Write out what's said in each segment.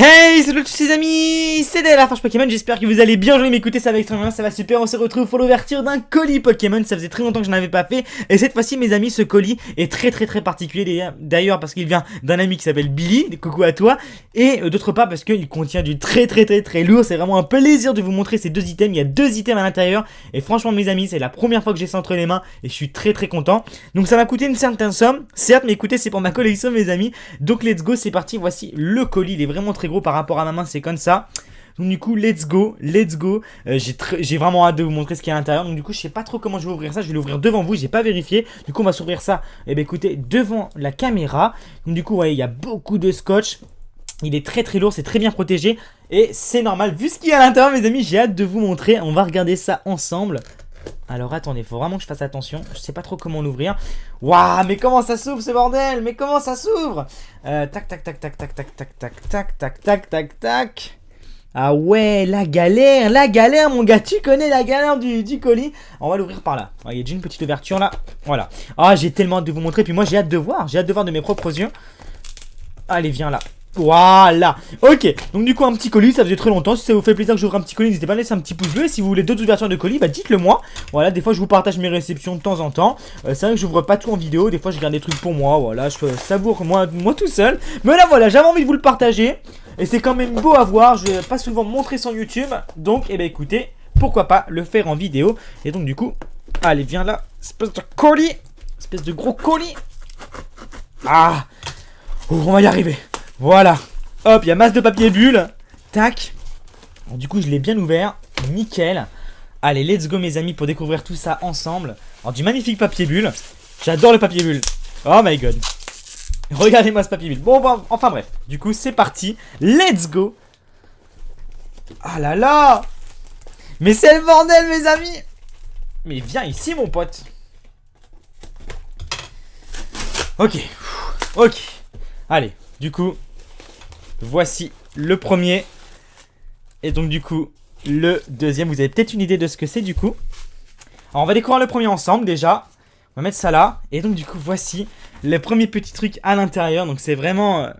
Hey, salut tous les amis, c'est la Forge Pokémon, j'espère que vous allez bien, je vais m'écouter, ça va extrêmement bien, ça va super, on se retrouve pour l'ouverture d'un colis Pokémon, ça faisait très longtemps que je n'avais pas fait, et cette fois-ci mes amis, ce colis est très particulier, d'ailleurs parce qu'il vient d'un ami qui s'appelle Billy, coucou à toi, et d'autre part parce qu'il contient du très lourd, c'est vraiment un plaisir de vous montrer ces deux items, il y a deux items à l'intérieur, et franchement mes amis, c'est la première fois que j'ai ça entre les mains, et je suis très content, donc ça m'a coûté une certaine somme, certes, mais écoutez, c'est pour ma collection mes amis, donc let's go, c'est parti, voici le colis, il est vraiment très gros par rapport à ma main, c'est comme ça. Donc du coup, let's go. J'ai vraiment hâte de vous montrer ce qu'il y a à l'intérieur. Donc du coup, je sais pas trop comment je vais ouvrir ça. Je vais l'ouvrir devant vous, j'ai pas vérifié. Du coup, on va s'ouvrir ça. Et bien écoutez, devant la caméra. Donc du coup, vous voyez, il y a beaucoup de scotch. Il est très lourd, c'est très bien protégé. Et c'est normal, vu ce qu'il y a à l'intérieur, mes amis, j'ai hâte de vous montrer. On va regarder ça ensemble. Alors attendez, faut vraiment que je fasse attention. Je sais pas trop comment l'ouvrir. Waouh, mais comment ça s'ouvre ce bordel? Mais comment ça s'ouvre? Tac. Ah ouais, la galère mon gars. Tu connais la galère du colis. On va l'ouvrir par là. Il y a déjà une petite ouverture là. Voilà. Ah, j'ai tellement hâte de vous montrer. Puis moi j'ai hâte de voir. J'ai hâte de voir de mes propres yeux. Allez, viens là. Voilà, ok, donc du coup un petit colis, ça faisait très longtemps. Si ça vous fait plaisir que j'ouvre un petit colis, n'hésitez pas à laisser un petit pouce bleu. Et si vous voulez d'autres ouvertures de colis, bah dites-le moi. Voilà, des fois je vous partage mes réceptions de temps en temps. C'est vrai que j'ouvre pas tout en vidéo, des fois je garde des trucs pour moi. Voilà, je savoure moi tout seul. Mais là voilà, j'avais envie de vous le partager. Et c'est quand même beau à voir, je vais pas souvent montrer sur YouTube. Donc, eh ben écoutez, pourquoi pas le faire en vidéo. Et donc du coup, allez viens là, espèce de colis. Espèce de gros colis. Ah, on va y arriver. Voilà, hop, il y a masse de papier bulle. Tac. Alors, du coup, je l'ai bien ouvert. Nickel. Allez, let's go, mes amis, pour découvrir tout ça ensemble. Alors, du magnifique papier bulle. J'adore le papier bulle. Oh my god. Regardez-moi ce papier bulle. Bon, enfin bref. Du coup, c'est parti. Let's go. Ah là là. Mais c'est le bordel, mes amis. Mais viens ici, mon pote. Ok. Allez, du coup, voici le premier. Et donc du coup, le deuxième. Vous avez peut-être une idée de ce que c'est du coup. Alors on va découvrir le premier ensemble déjà. On va mettre ça là. Et donc du coup, voici le premier petit truc à l'intérieur. Donc c'est vraiment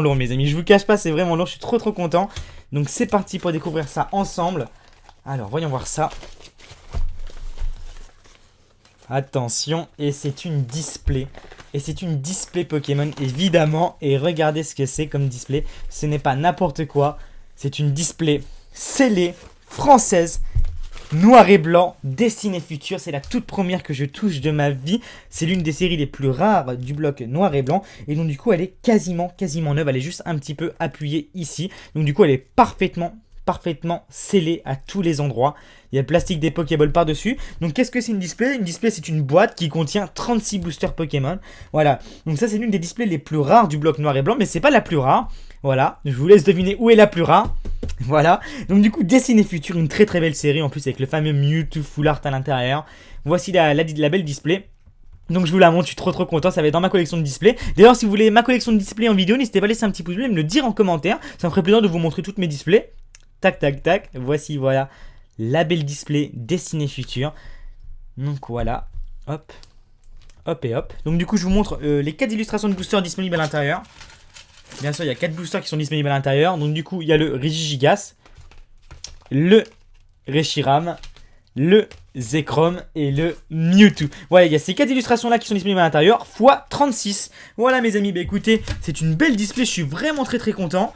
lourd mes amis. Je vous cache pas, c'est vraiment lourd. Je suis trop content. Donc c'est parti pour découvrir ça ensemble. Alors voyons voir ça. Attention, et c'est une display. Et c'est une display Pokémon, évidemment. Et regardez ce que c'est comme display. Ce n'est pas n'importe quoi. C'est une display scellée, française, noir et blanc, destinée future. C'est la toute première que je touche de ma vie. C'est l'une des séries les plus rares du bloc noir et blanc. Et donc du coup, elle est quasiment neuve. Elle est juste un petit peu appuyée ici. Donc du coup, elle est parfaitement scellée à tous les endroits. Il y a le plastique des Pokéballs par-dessus. Donc qu'est-ce que c'est une display? Une display, c'est une boîte qui contient 36 boosters Pokémon. Voilà. Donc ça, c'est l'une des displays les plus rares du bloc noir et blanc. Mais c'est pas la plus rare. Voilà. Je vous laisse deviner où est la plus rare. Voilà. Donc du coup, Destinée Future, une très belle série. En plus, avec le fameux Mewtwo Full Art à l'intérieur. Voici la belle display. Donc je vous la montre, je suis trop content, ça va être dans ma collection de displays. D'ailleurs, si vous voulez ma collection de displays en vidéo, n'hésitez pas à laisser un petit pouce bleu et me le dire en commentaire. Ça me ferait plaisir de vous montrer toutes mes displays. Tac. Voici, voilà, la belle display Destinée Future. Donc voilà, hop. Donc du coup, je vous montre les 4 illustrations de boosters disponibles à l'intérieur. Bien sûr, il y a 4 boosters qui sont disponibles à l'intérieur. Donc du coup, il y a le Regigigas, le Reshiram, le Zekrom et le Mewtwo. Voilà, il y a ces 4 illustrations là qui sont disponibles à l'intérieur x 36. Voilà mes amis, bah écoutez, c'est une belle display, je suis vraiment très content.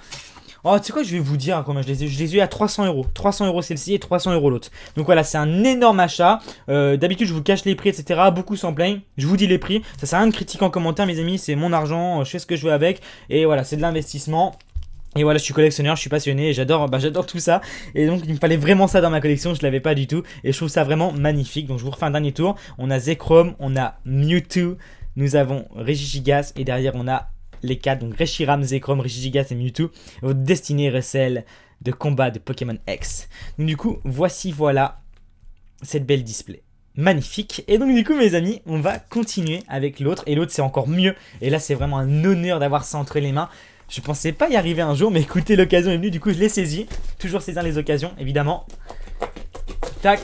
Oh, tu sais quoi, je vais vous dire hein, combien je les ai eu à 300 €. 300 € celle-ci et 300 € l'autre. Donc voilà, c'est un énorme achat. D'habitude, je vous cache les prix, etc. Beaucoup s'en plaignent. Je vous dis les prix. Ça sert à rien de critiquer en commentaire, mes amis. C'est mon argent. Je fais ce que je veux avec. Et voilà, c'est de l'investissement. Et voilà, je suis collectionneur, je suis passionné, et j'adore tout ça. Et donc, il me fallait vraiment ça dans ma collection, je l'avais pas du tout. Et je trouve ça vraiment magnifique. Donc, je vous refais un dernier tour. On a Zekrom, on a Mewtwo, nous avons Regigigas, et derrière, on a les 4, donc Reshiram, Zekrom, Regigigas et Mewtwo. Votre destinée recèle de combat de Pokémon X. Donc, du coup, voilà cette belle display. Magnifique. Et donc du coup mes amis, on va continuer avec l'autre. Et l'autre c'est encore mieux. Et là c'est vraiment un honneur d'avoir ça entre les mains. Je pensais pas y arriver un jour, mais écoutez, l'occasion est venue, du coup je l'ai saisi. Toujours saisir les occasions, évidemment. Tac.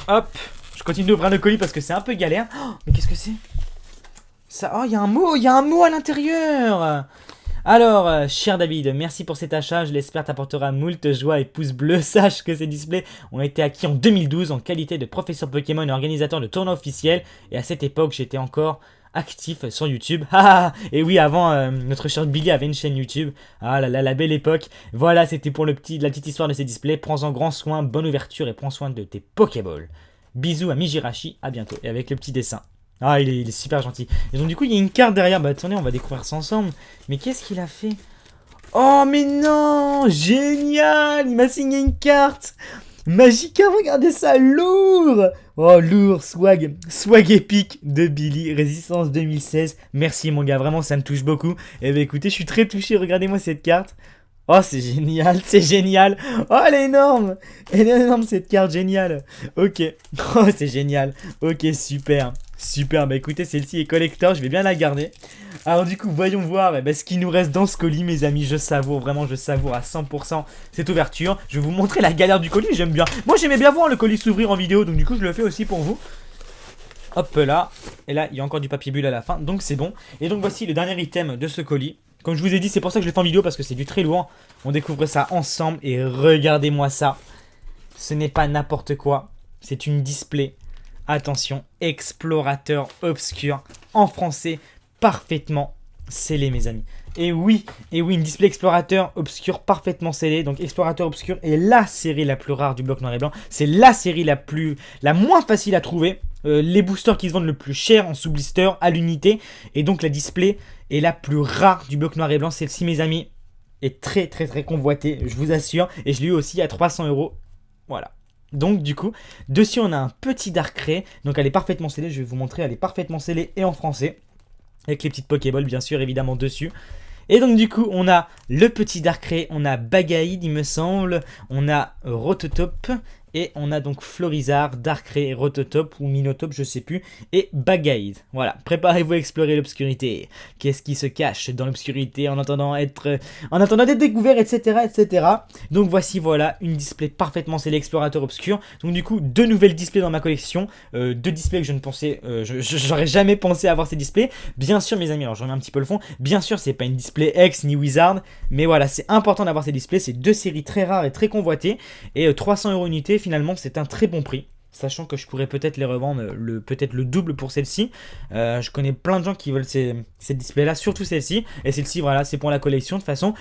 Hop. Je continue d'ouvrir le colis parce que c'est un peu galère. Oh, mais qu'est-ce que c'est ça? Oh, il y a un mot à l'intérieur. Alors, cher David, merci pour cet achat, je l'espère t'apportera moult joie et pouces bleus. Sache que ces displays ont été acquis en 2012 en qualité de professeur Pokémon et organisateur de tournois officiels. Et à cette époque, j'étais encore actif sur YouTube. Et oui, avant, notre cher Billy avait une chaîne YouTube. Ah là là, la belle époque. Voilà, c'était pour la petite histoire de ces displays. Prends-en grand soin, bonne ouverture et prends soin de tes Pokéballs. Bisous à Mijirachi, à bientôt. Et avec le petit dessin. Ah, il est super gentil. Et donc, du coup, il y a une carte derrière. Bah, attendez, on va découvrir ça ensemble. Mais qu'est-ce qu'il a fait? Oh, mais non! Génial! Il m'a signé une carte! Magica, regardez ça, lourd! Oh, lourd, swag épique de Billy, Résistance 2016. Merci, mon gars, vraiment, ça me touche beaucoup. Et bah, écoutez, je suis très touché. Regardez-moi cette carte. Oh, c'est génial, c'est génial. Oh, elle est énorme. Elle est énorme, cette carte, géniale. Ok. Oh, c'est génial. Ok, super. Super, bah écoutez, celle-ci est collector, je vais bien la garder. Alors du coup, voyons voir ce qu'il nous reste dans ce colis, mes amis. Je savoure, vraiment, je savoure à 100% cette ouverture. Je vais vous montrer la galère du colis, j'aime bien. Moi, j'aimais bien voir le colis s'ouvrir en vidéo, donc du coup, je le fais aussi pour vous. Hop là. Et là, il y a encore du papier bulle à la fin, donc c'est bon. Et donc voici le dernier item de ce colis. Comme je vous ai dit, c'est pour ça que je le fais en vidéo, parce que c'est du très lourd. On découvre ça ensemble et regardez-moi ça. Ce n'est pas n'importe quoi, c'est une display. Attention, explorateur obscur en français, parfaitement scellé, mes amis. Et oui, une display explorateur obscur parfaitement scellé. Donc explorateur obscur est la série la plus rare du bloc noir et blanc. C'est la série la moins facile à trouver. Les boosters qui se vendent le plus cher en sous-blister à l'unité. Et donc la display est la plus rare du bloc noir et blanc. Celle-ci, mes amis, est très très très convoitée, je vous assure. Et je l'ai eu aussi à 300 €. Voilà. Donc du coup, dessus on a un petit Darkrai. Donc elle est parfaitement scellée, je vais vous montrer, elle est parfaitement scellée et en français. Avec les petites Pokéballs bien sûr, évidemment dessus. Et donc du coup, on a le petit Darkrai, on a Bagaïd il me semble, on a Rototop. Et on a donc Florizard, Darkrai, Rototop ou Minotop, je sais plus, et Bagaïd. Voilà, préparez-vous à explorer l'obscurité. Qu'est-ce qui se cache dans l'obscurité en attendant d'être découvert, etc., etc. Donc voici, voilà, une display parfaitement scellée explorateur obscur. Donc du coup, deux nouvelles displays dans ma collection. Deux displays que je ne pensais, j'aurais jamais pensé avoir ces displays. Bien sûr, mes amis, alors je remets un petit peu le fond. Bien sûr, c'est pas une display X ni Wizard, mais voilà, c'est important d'avoir ces displays. C'est deux séries très rares et très convoitées. Et 300 € unité. Finalement, c'est un très bon prix, sachant que je pourrais peut-être les revendre peut-être le double pour celle-ci. Je connais plein de gens qui veulent ces displays là, surtout celle-ci. Et celle-ci, voilà, c'est pour la collection. De toute façon,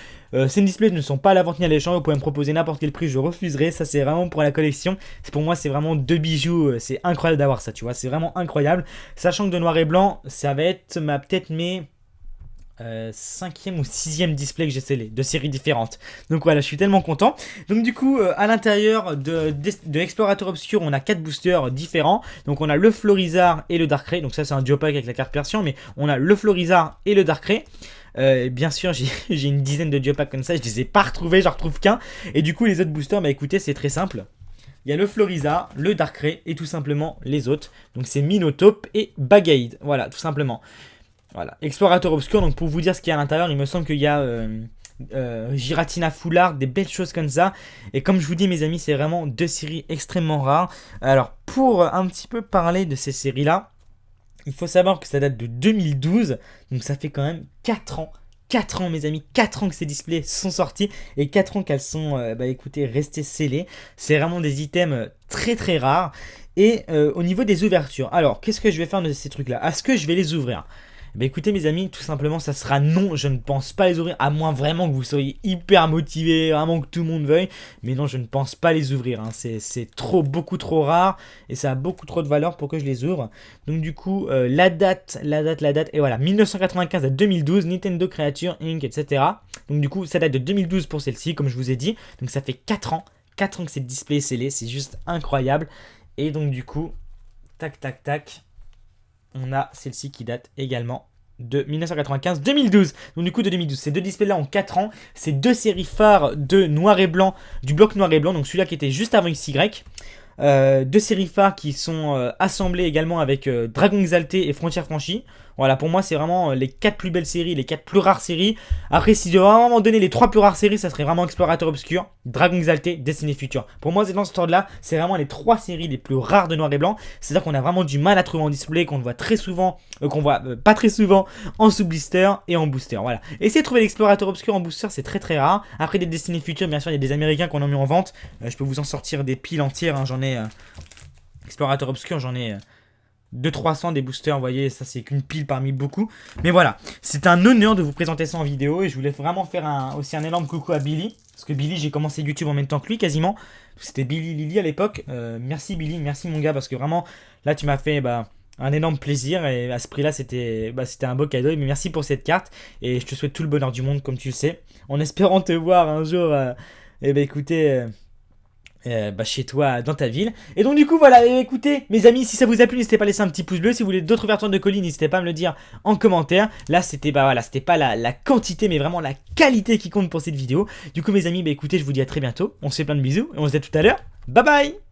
ces displays ne sont pas à la vente ni à l'échange. Vous pouvez me proposer n'importe quel prix, je refuserai. Ça, c'est vraiment pour la collection. Pour moi, c'est vraiment deux bijoux. C'est incroyable d'avoir ça, tu vois. C'est vraiment incroyable. Sachant que de noir et blanc, ça va être peut-être mes 5e ou 6e display que j'ai scellé, de séries différentes. Donc voilà, je suis tellement content. Donc du coup, à l'intérieur de Explorateur Obscur, on a 4 boosters différents. Donc on a le Florizard et le Darkrai. Donc ça, c'est un duo pack avec la carte Persian, mais on a le Florizard et le Darkrai. Bien sûr, j'ai une dizaine de duo packs comme ça. Je les ai pas retrouvés, j'en retrouve qu'un. Et du coup, les autres boosters, bah écoutez, c'est très simple. Il y a le Florizard, le Darkrai et tout simplement les autres. Donc c'est Minotop et Bagaïd. Voilà, tout simplement. Voilà, Explorateur Obscur, donc pour vous dire ce qu'il y a à l'intérieur, il me semble qu'il y a Giratina Foulard, des belles choses comme ça. Et comme je vous dis, mes amis, c'est vraiment deux séries extrêmement rares. Alors, pour un petit peu parler de ces séries-là, il faut savoir que ça date de 2012, donc ça fait quand même 4 ans. 4 ans, mes amis, 4 ans que ces displays sont sortis et 4 ans qu'elles sont, écoutez, restées scellées. C'est vraiment des items très très rares. Et au niveau des ouvertures, alors, qu'est-ce que je vais faire de ces trucs-là? Est-ce que je vais les ouvrir? Bah écoutez mes amis, tout simplement ça sera non, je ne pense pas les ouvrir, à moins vraiment que vous soyez hyper motivé, vraiment que tout le monde veuille, mais non je ne pense pas les ouvrir, hein. C'est beaucoup trop rare et ça a beaucoup trop de valeur pour que je les ouvre. Donc du coup la date, et voilà, 1995 à 2012, Nintendo Creature Inc, etc. Donc du coup ça date de 2012 pour celle-ci, comme je vous ai dit, donc ça fait 4 ans que cette display est scellée, c'est juste incroyable. Et donc du coup, tac tac tac, on a celle-ci qui date également de 1995-2012. Donc du coup de 2012, ces deux displays là ont 4 ans. C'est deux séries phares de noir et blanc, du bloc noir et blanc. Donc celui-là qui était juste avant XY. Deux séries phares qui sont assemblées également avec Dragon Exalté et Frontière Franchie. Voilà, pour moi, c'est vraiment les 4 plus belles séries, les 4 plus rares séries. Après, si je devais vraiment donner les 3 plus rares séries, ça serait vraiment Explorateur Obscur, Dragon Exalté, Destinée Future. Pour moi, c'est dans ce ordre-là, c'est vraiment les 3 séries les plus rares de noir et blanc. C'est-à-dire qu'on a vraiment du mal à trouver en display, qu'on voit très souvent, qu'on voit pas très souvent en sous-blister et en booster. Voilà. Essayez de trouver l'Explorateur Obscur en booster, c'est très très rare. Après, des Destinée Future, bien sûr, il y a des Américains qu'on a mis en vente. Je peux vous en sortir des piles entières, hein. J'en ai Explorateur Obscur, j'en ai 200-300 des boosters, vous voyez, ça c'est qu'une pile parmi beaucoup. Mais voilà, c'est un honneur de vous présenter ça en vidéo et je voulais vraiment faire aussi un énorme coucou à Billy. Parce que Billy, j'ai commencé YouTube en même temps que lui quasiment. C'était Billy Lily à l'époque. Merci Billy, merci mon gars, parce que vraiment, là tu m'as fait un énorme plaisir et à ce prix-là, c'était un beau cadeau. Mais merci pour cette carte et je te souhaite tout le bonheur du monde, comme tu le sais. En espérant te voir un jour, écoutez... chez toi dans ta ville. Et donc du coup voilà, écoutez mes amis, si ça vous a plu, n'hésitez pas à laisser un petit pouce bleu. Si vous voulez d'autres ouvertures de colis, n'hésitez pas à me le dire en commentaire. Là c'était c'était pas la quantité mais vraiment la qualité qui compte pour cette vidéo. Du coup mes amis, écoutez, je vous dis à très bientôt. On se fait plein de bisous et on se dit à tout à l'heure. Bye bye.